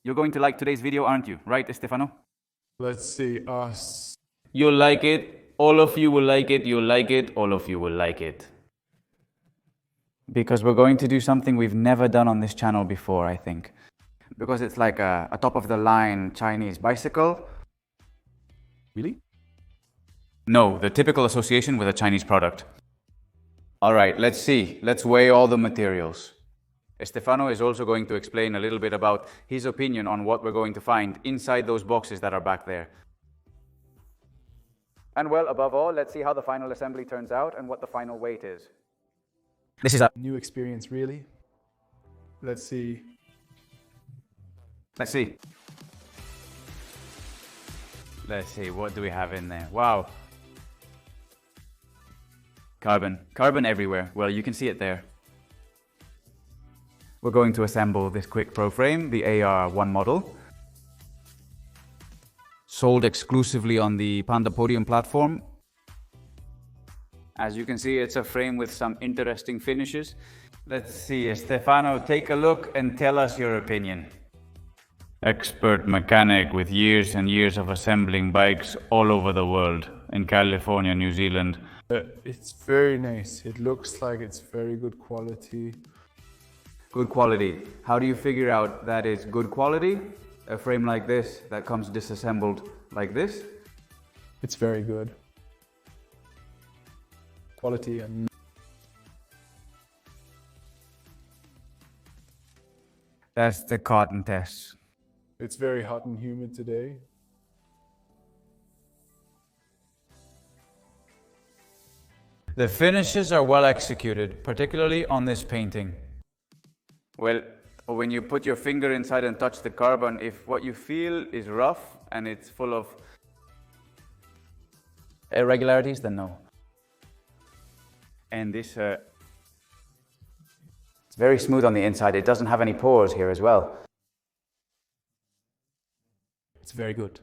You're going to like today's video, aren't you? Right, Stefano? Let's see us. You'll like it. All of you will like it. You'll like it. All of you will like it. Because we're going to do something we've never done on this channel before, I think. Because it's like a top-of-the-line Chinese bicycle. Really? No, the typical association with a Chinese product. All right, let's see. Let's weigh all the materials. Stefano is also going to explain a little bit about his opinion on what we're going to find inside those boxes that are back there. And well, above all, let's see how the final assembly turns out and what the final weight is. This is a new experience, really. Let's see. Let's see. Let's see, what do we have in there? Wow. Carbon. Carbon everywhere. Well, you can see it there. We're going to assemble this Quickpro frame, the AR1 model. Sold exclusively on the Panda Podium platform. As you can see, it's a frame with some interesting finishes. Let's see, Stefano, take a look and tell us your opinion. Expert mechanic with years and years of assembling bikes all over the world, in California, New Zealand. It's very nice. It looks like it's very good quality. Good quality. How do you figure out that it's good quality? A frame like this that comes disassembled like this? It's very good. Quality and... That's the cotton test. It's very hot and humid today. The finishes are well executed, particularly on this painting. Well, when you put your finger inside and touch the carbon, if what you feel is rough and it's full of irregularities, then no. And this, it's very smooth on the inside. It doesn't have any pores here as well. It's very good.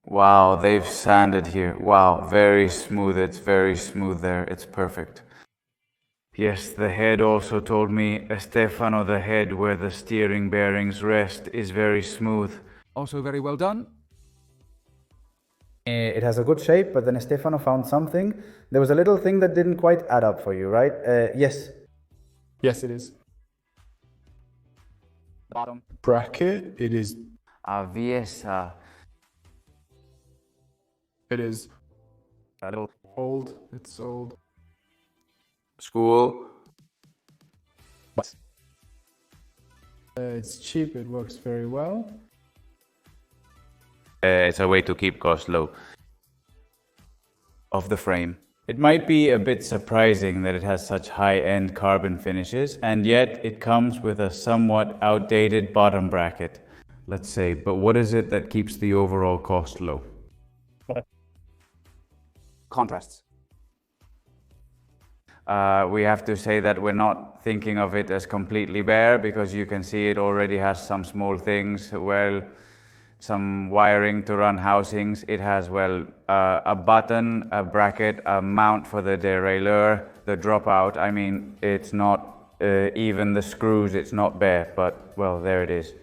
Wow, they've sanded here. Wow, very smooth. It's very smooth there. It's perfect. Yes, the head also told me, Stefano, the head where the steering bearings rest is very smooth. Also very well done. It has a good shape, but then Stefano found something. There was a little thing that didn't quite add up for you, right? Yes. Yes, it is. Bottom. Bracket, it is... Aviesa. It is A little old. It's old. school. But it's cheap. It works very well. It's a way to keep costs low of the frame. It might be a bit surprising that it has such high-end carbon finishes, and yet it comes with a somewhat outdated bottom bracket, let's say. But what is it that keeps the overall cost low? Contrasts. We have to say that we're not thinking of it as completely bare, because you can see it already has some small things, well, some wiring to run housings. It has, well, a button, a bracket, a mount for the derailleur, the dropout. I mean, it's not even the screws, it's not bare, but, well, there it is.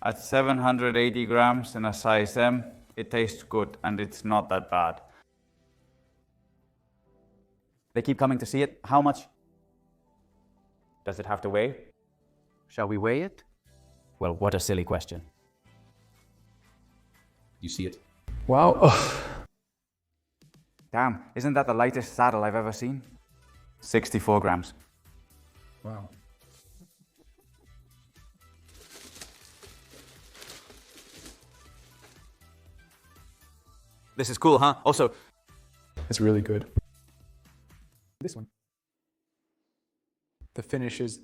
At 780 grams in a size M, it tastes good, and it's not that bad. They keep coming to see it. How much does it have to weigh? Shall we weigh it? Well, what a silly question. You see it? Wow. Oh. Damn, isn't that the lightest saddle I've ever seen? 64 grams. Wow. This is cool, huh? Also, It's really good. This one. The finish is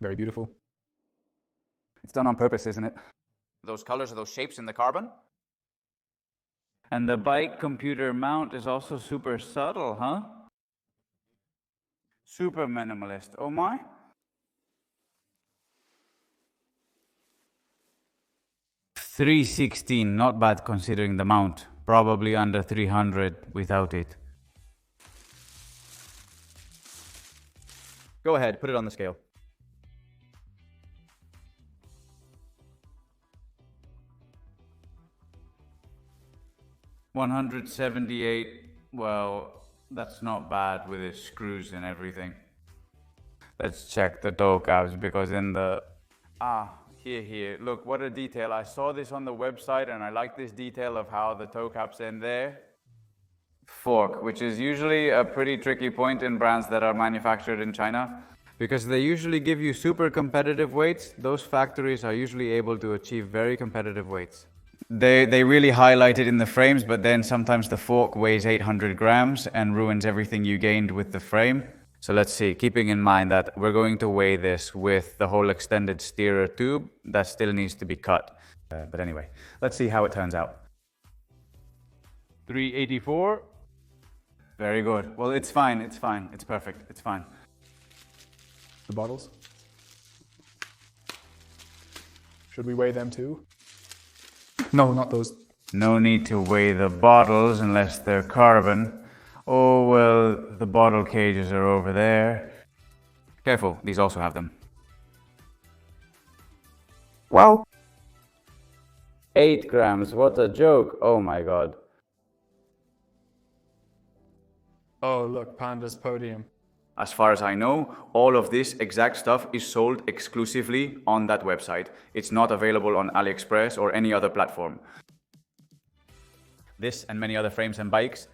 very beautiful. It's done on purpose, isn't it? Those colors are those shapes in the carbon. And the bike computer mount is also super subtle, huh? Super minimalist. Oh my. $316, not bad considering the mount. Probably under 300 without it. go ahead, put it on the scale. 178, well, that's not bad with its screws and everything. Let's check the toe caps because in the... Here, look, what a detail. I saw this on the website and I like this detail of how the toe caps end there. Fork, which is usually a pretty tricky point in brands that are manufactured in China because they usually give you super competitive weights. Those factories are usually able to achieve very competitive weights. They really highlight it in the frames, but then sometimes the fork weighs 800 grams and ruins everything you gained with the frame. So let's see, keeping in mind that we're going to weigh this with the whole extended steerer tube that still needs to be cut. But anyway, let's see how it turns out. 384. Very good. Well, it's fine, it's perfect, it's fine. The bottles. Should we weigh them too? No, not those. No need to weigh the bottles unless they're carbon. Oh, well, the bottle cages are over there. Careful, these also have them. Wow. 8 grams, what a joke. Oh my god. Oh, look, Panda's Podium. As far as I know, all of this exact stuff is sold exclusively on that website. It's not available on AliExpress or any other platform. This and many other frames and bikes.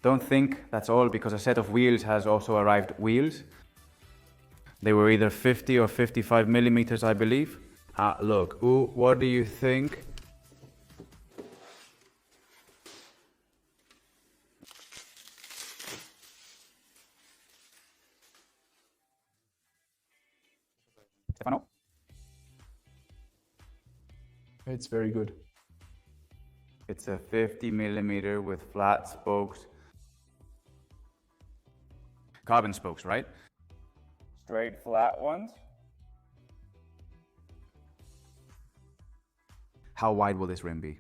Don't think that's all because a set of wheels has also arrived. Wheels. They were either 50 or 55 millimeters, I believe. Look, ooh, what do you think? Stefano? It's very good. It's a 50 millimeter with flat spokes. Carbon spokes, right? Straight flat ones. How wide will this rim be?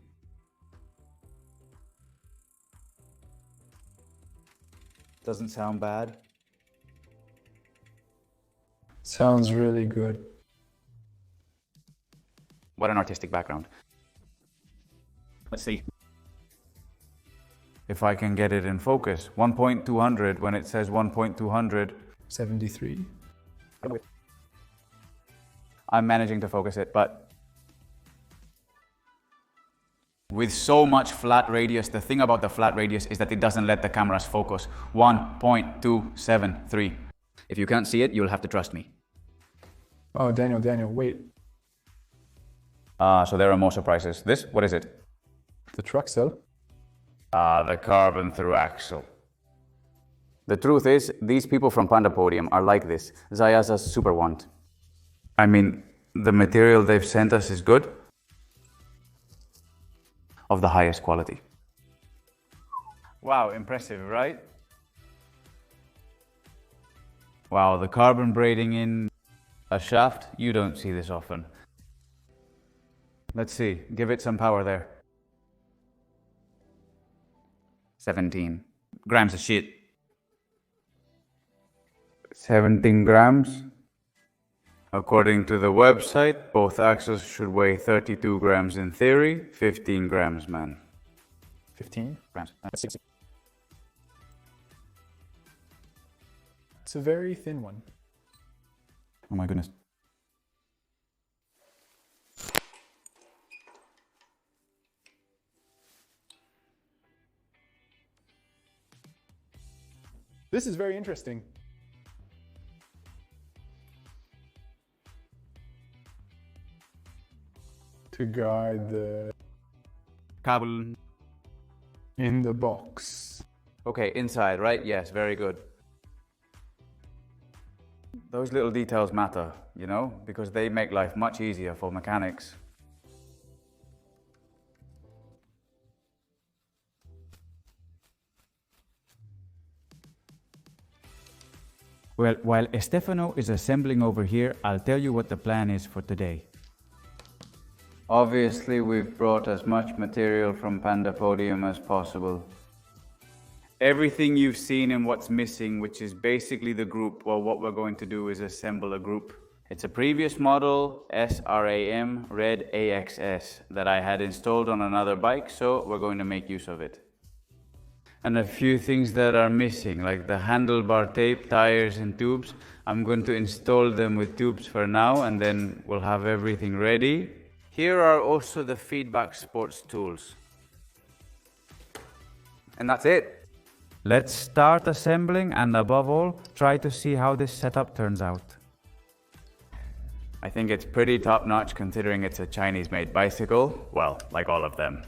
Doesn't sound bad. Sounds really good. What an artistic background. Let's see. If I can get it in focus. 1.200 when it says 1.200. 73. I'm managing to focus it, but with so much flat radius, the thing about the flat radius is that it doesn't let the cameras focus. 1.273. If you can't see it, you'll have to trust me. Oh, Daniel, wait. So there are more surprises. This, what is it? The truck cell? The carbon through axle. The truth is, these people from Panda Podium are like this. Zayaza's super want. I mean, the material they've sent us is good. Of the highest quality. Wow, impressive, right? Wow, the carbon braiding in a shaft, you don't see this often. Let's see, give it some power there. 17 grams of shit. 17 grams. According to the website, both axles should weigh 32 grams in theory, 15 grams, man. 15 Grams. It's a very thin one. Oh my goodness. This is very interesting. To guide the Cable. in the box. Okay, inside, right? Yes, very good. Those little details matter, you know, because they make life much easier for mechanics. Well, while Stefano is assembling over here, I'll tell you what the plan is for today. Obviously, we've brought as much material from Panda Podium as possible. Everything you've seen and what's missing, which is basically the group, well, what we're going to do is assemble a group. It's a previous model, SRAM Red AXS, that I had installed on another bike, so we're going to make use of it. And a few things that are missing, like the handlebar tape, tires and tubes. I'm going to install them with tubes for now, and then we'll have everything ready. Here are also the feedback sports tools. And that's it. Let's start assembling, and above all, try to see how this setup turns out. I think it's pretty top-notch considering it's a Chinese-made bicycle. Well, like all of them.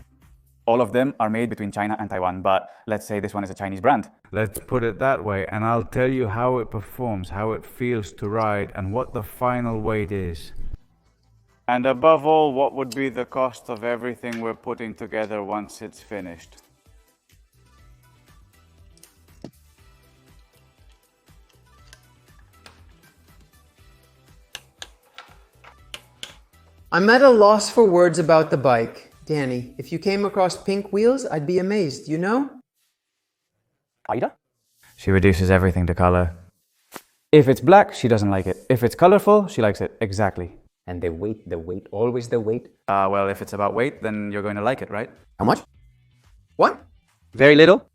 All of them are made between China and Taiwan, but let's say this one is a Chinese brand. Let's put it that way, and I'll tell you how it performs, how it feels to ride, and what the final weight is. And above all, what would be the cost of everything we're putting together once it's finished. I'm at a loss for words about the bike. Danny, if you came across pink wheels, I'd be amazed, you know? Ida? She reduces everything to color. If it's black, she doesn't like it. If it's colorful, she likes it. Exactly. And the weight, always the weight. Well, if it's about weight, then you're going to like it, right? How much? What? Very little.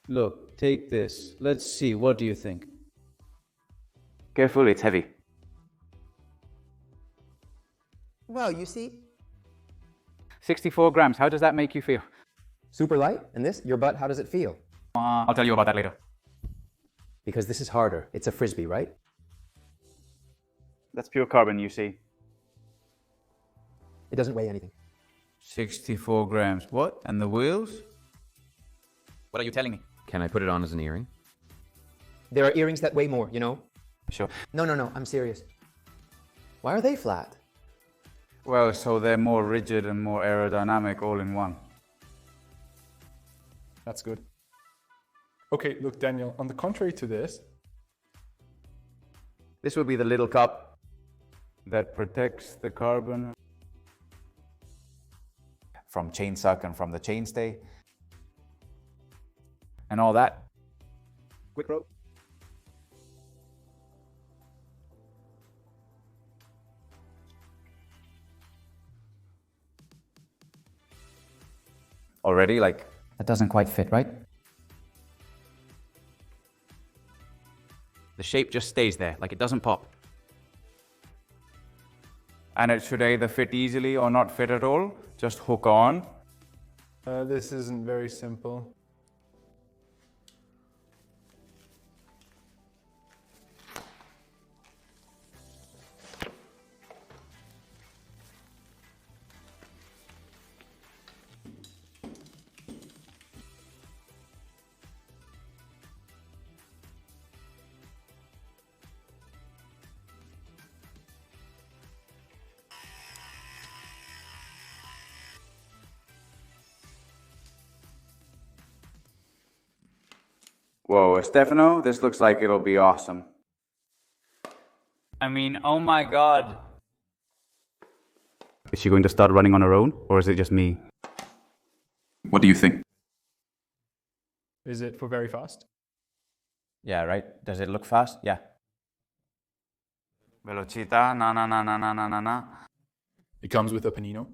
Look, take this. Let's see, what do you think? Careful, it's heavy. Well, you see, 64 grams, how does that make you feel? super light. And this, your butt, how does it feel? I'll tell you about that later. Because this is harder. It's a frisbee, right? That's pure carbon, you see. It doesn't weigh anything. 64 grams. What? And the wheels? What are you telling me? Can I put it on as an earring? There are earrings that weigh more, you know? Sure. No, I'm serious. Why are they flat? Well, so they're more rigid and more aerodynamic all in one. That's good. Okay, look, Daniel, on the contrary to this, This will be the little cup that protects the carbon from chain suck and from the chainstay and all that. Quickpro. Already, like, that doesn't quite fit, right? The shape just stays there, like it doesn't pop. And it should either fit easily or not fit at all. Just hook on. This isn't very simple. Whoa, Stefano, this looks like it'll be awesome. I mean, oh my god. Is she going to start running on her own, or is it just me? What do you think? Is it for very fast? Yeah, right? Does it look fast? Yeah. Velocità, na. It comes with a panino.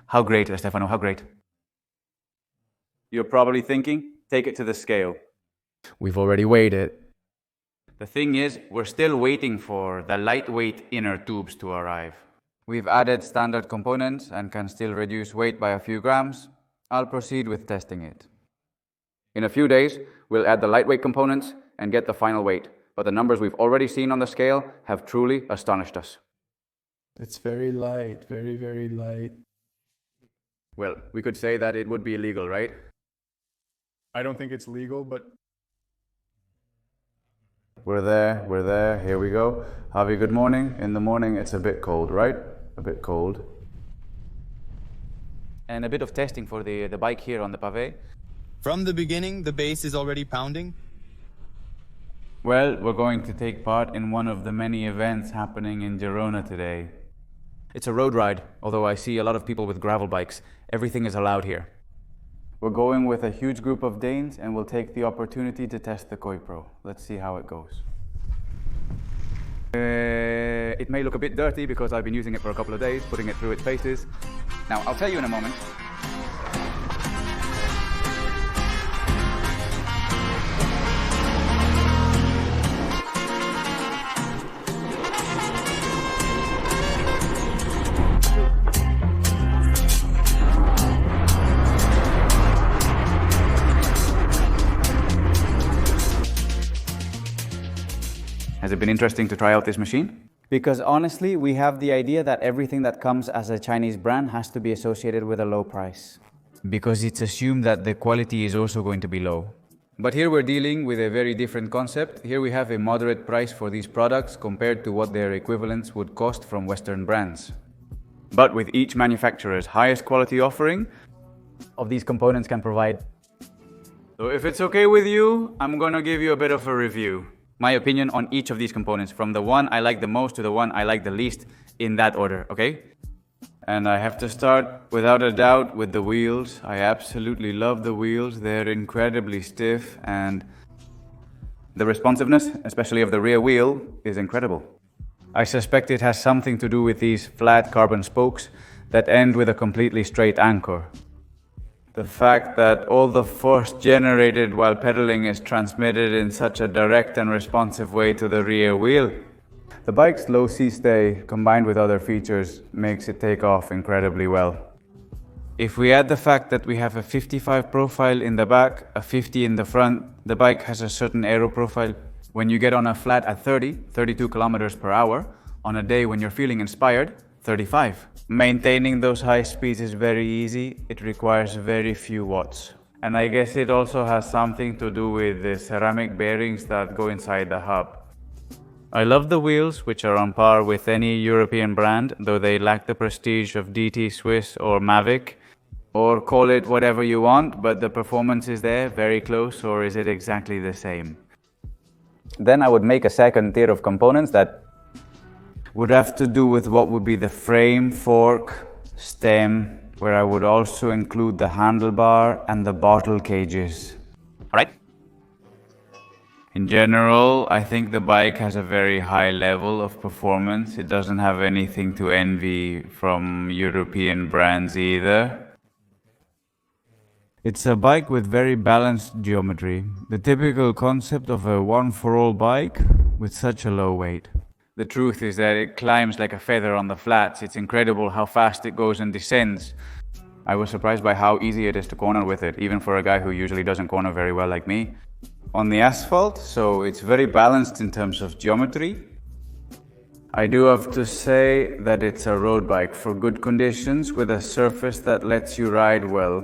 How great, Stefano, how great. You're probably thinking, take it to the scale. We've already weighed it. The thing is, we're still waiting for the lightweight inner tubes to arrive. We've added standard components and can still reduce weight by a few grams. I'll proceed with testing it. In a few days, we'll add the lightweight components and get the final weight, but the numbers we've already seen on the scale have truly astonished us. It's very light, very, very light. Well, we could say that it would be illegal, right? I don't think it's legal, but We're there, here we go. Javi, good morning. In the morning, it's a bit cold, right? A bit cold. And a bit of testing for the bike here on the pavé. From the beginning, the bass is already pounding. Well, we're going to take part in one of the many events happening in Girona today. It's a road ride, although I see a lot of people with gravel bikes. Everything is allowed here. We're going with a huge group of Danes and we'll take the opportunity to test the Quickpro. Let's see how it goes. It may look a bit dirty because I've been using it for a couple of days, putting it through its paces. Now, I'll tell you in a moment. Has it been interesting to try out this machine? Because honestly, we have the idea that everything that comes as a Chinese brand has to be associated with a low price. Because it's assumed that the quality is also going to be low. But here we're dealing with a very different concept. Here we have a moderate price for these products compared to what their equivalents would cost from Western brands. But with each manufacturer's highest quality offering of these components can provide. So if it's okay with you, I'm gonna give you a bit of a review. My opinion on each of these components, from the one I like the most to the one I like the least, in that order, okay? And I have to start, without a doubt, with the wheels. I absolutely love the wheels. They're incredibly stiff, and the responsiveness, especially of the rear wheel, is incredible. I suspect it has something to do with these flat carbon spokes that end with a completely straight anchor. The fact that all the force generated while pedaling is transmitted in such a direct and responsive way to the rear wheel. The bike's low C-stay, combined with other features, makes it take off incredibly well. If we add the fact that we have a 55 profile in the back, a 50 in the front, the bike has a certain aero profile. When you get on a flat at 32 kilometers per hour, on a day when you're feeling inspired, 35. Maintaining those high speeds is very easy. It requires very few watts. And I guess it also has something to do with the ceramic bearings that go inside the hub. I love the wheels, which are on par with any European brand, though they lack the prestige of DT Swiss or Mavic. Or call it whatever you want, but the performance is there, very close, or is it exactly the same? Then I would make a second tier of components that would have to do with what would be the frame, fork, stem, where I would also include the handlebar and the bottle cages. Alright? In general, I think the bike has a very high level of performance. It doesn't have anything to envy from European brands either. It's a bike with very balanced geometry. The typical concept of a one-for-all bike with such a low weight. The truth is that it climbs like a feather on the flats. It's incredible how fast it goes and descends. I was surprised by how easy it is to corner with it, even for a guy who usually doesn't corner very well like me. On the asphalt, so it's very balanced in terms of geometry. I do have to say that it's a road bike for good conditions with a surface that lets you ride well.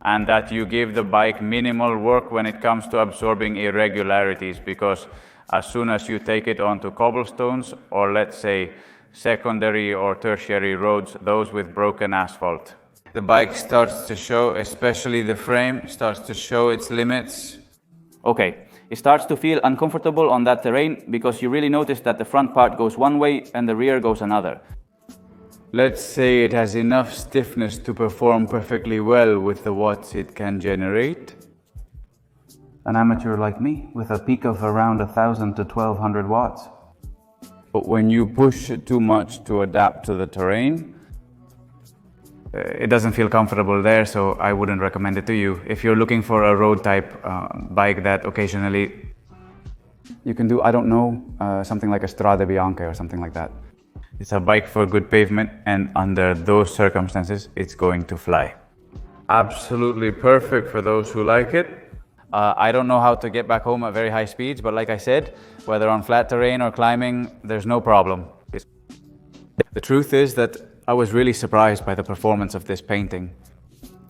And that you give the bike minimal work when it comes to absorbing irregularities, because as soon as you take it onto cobblestones, or let's say secondary or tertiary roads, those with broken asphalt, the bike starts to show, especially the frame, starts to show its limits. Okay, it starts to feel uncomfortable on that terrain because you really notice that the front part goes one way and the rear goes another. Let's say it has enough stiffness to perform perfectly well with the watts it can generate. An amateur like me, with a peak of around 1,000 to 1,200 watts. But when you push it too much to adapt to the terrain, it doesn't feel comfortable there, so I wouldn't recommend it to you. If you're looking for a road type bike that occasionally you can do, I don't know, something like a Strade Bianche or something like that. It's a bike for good pavement, and under those circumstances, it's going to fly. Absolutely perfect for those who like it. I don't know how to get back home at very high speeds, but like I said, whether on flat terrain or climbing, there's no problem. The truth is that I was really surprised by the performance of this painting.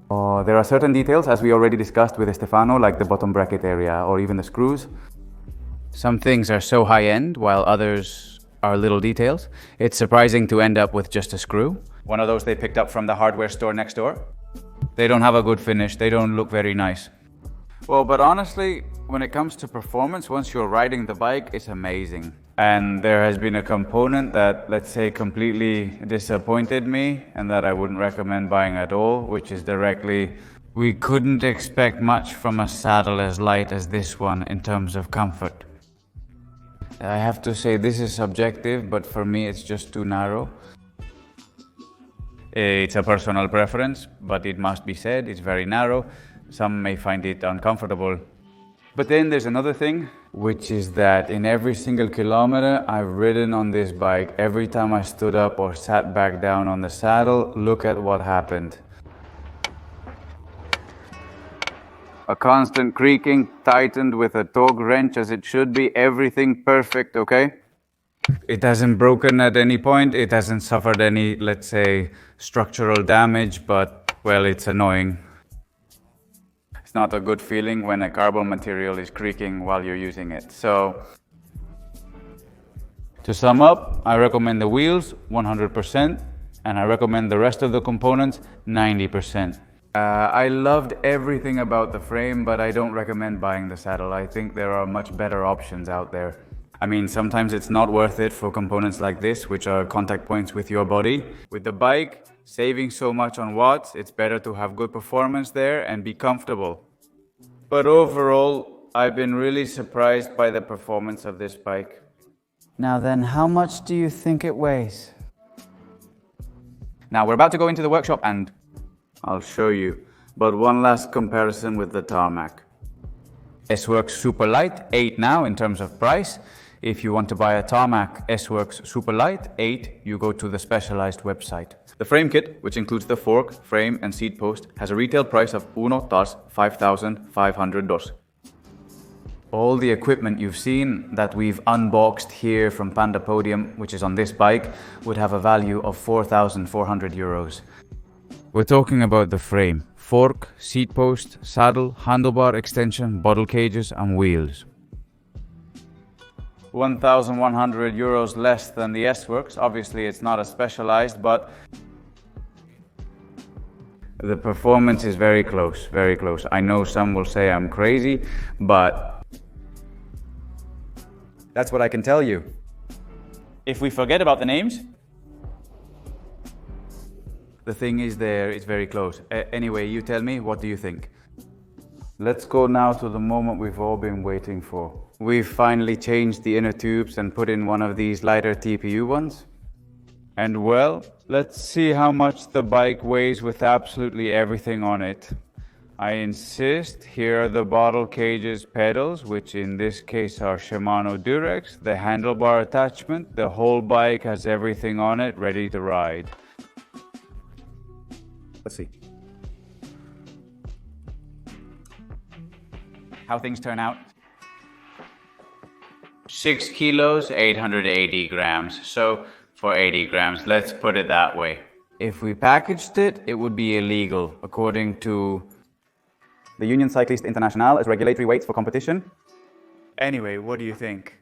There are certain details, as we already discussed with Stefano, like the bottom bracket area or even the screws. Some things are so high-end, while others are little details. It's surprising to end up with just a screw. One of those they picked up from the hardware store next door. They don't have a good finish, they don't look very nice. Well, but honestly, when it comes to performance, once you're riding the bike, it's amazing. And there has been a component that, let's say, completely disappointed me and that I wouldn't recommend buying at all, which is directly We couldn't expect much from a saddle as light as this one in terms of comfort. I have to say this is subjective, but for me it's just too narrow. It's a personal preference, but it must be said, it's very narrow. Some may find it uncomfortable. But then there's another thing, which is that in every single kilometer I've ridden on this bike, every time I stood up or sat back down on the saddle, look at what happened. A constant creaking, tightened with a torque wrench as it should be, everything perfect, okay? It hasn't broken at any point, it hasn't suffered any, let's say, structural damage, but, well, it's annoying. It's not a good feeling when a carbon material is creaking while you're using it. So, to sum up, I recommend the wheels 100%, and I recommend the rest of the components 90%. I loved everything about the frame, but I don't recommend buying the saddle. I think there are much better options out there. I mean, sometimes it's not worth it for components like this, which are contact points with your body. With the bike, saving so much on watts, it's better to have good performance there and be comfortable. But overall, I've been really surprised by the performance of this bike. Now then, how much do you think it weighs? Now, we're about to go into the workshop and I'll show you. But one last comparison with the Tarmac. S-Works Super Light, 8 now in terms of price. If you want to buy a Tarmac S-Works Super Light, 8, you go to the Specialized website. The frame kit, which includes the fork, frame and seat post, has a retail price of $5,500. All the equipment you've seen that we've unboxed here from Panda Podium, which is on this bike, would have a value of 4,400 euros. We're talking about the frame, fork, seat post, saddle, handlebar extension, bottle cages and wheels. 1,100 euros less than the S-Works. Obviously it's not a Specialized, but the performance is very close, very close. I know some will say I'm crazy, but that's what I can tell you. If we forget about the names, the thing is there, it's very close. Anyway, you tell me, what do you think? Let's go now to the moment we've all been waiting for. We've finally changed the inner tubes and put in one of these lighter TPU ones. And well, let's see how much the bike weighs with absolutely everything on it. I insist, here are the bottle cages pedals, which in this case are Shimano Durex, the handlebar attachment, the whole bike has everything on it ready to ride. Let's see how things turn out. 6 kilos, 880 grams. So for 80 grams, let's put it that way. If we packaged it, it would be illegal according to the Union Cycliste Internationale as regulatory weights for competition. Anyway, what do you think?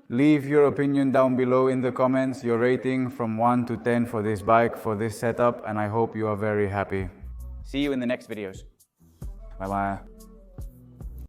Leave your opinion down below in the comments, your rating from 1 to 10 for this bike, for this setup, and I hope you are very happy. See you in the next videos. Bye bye.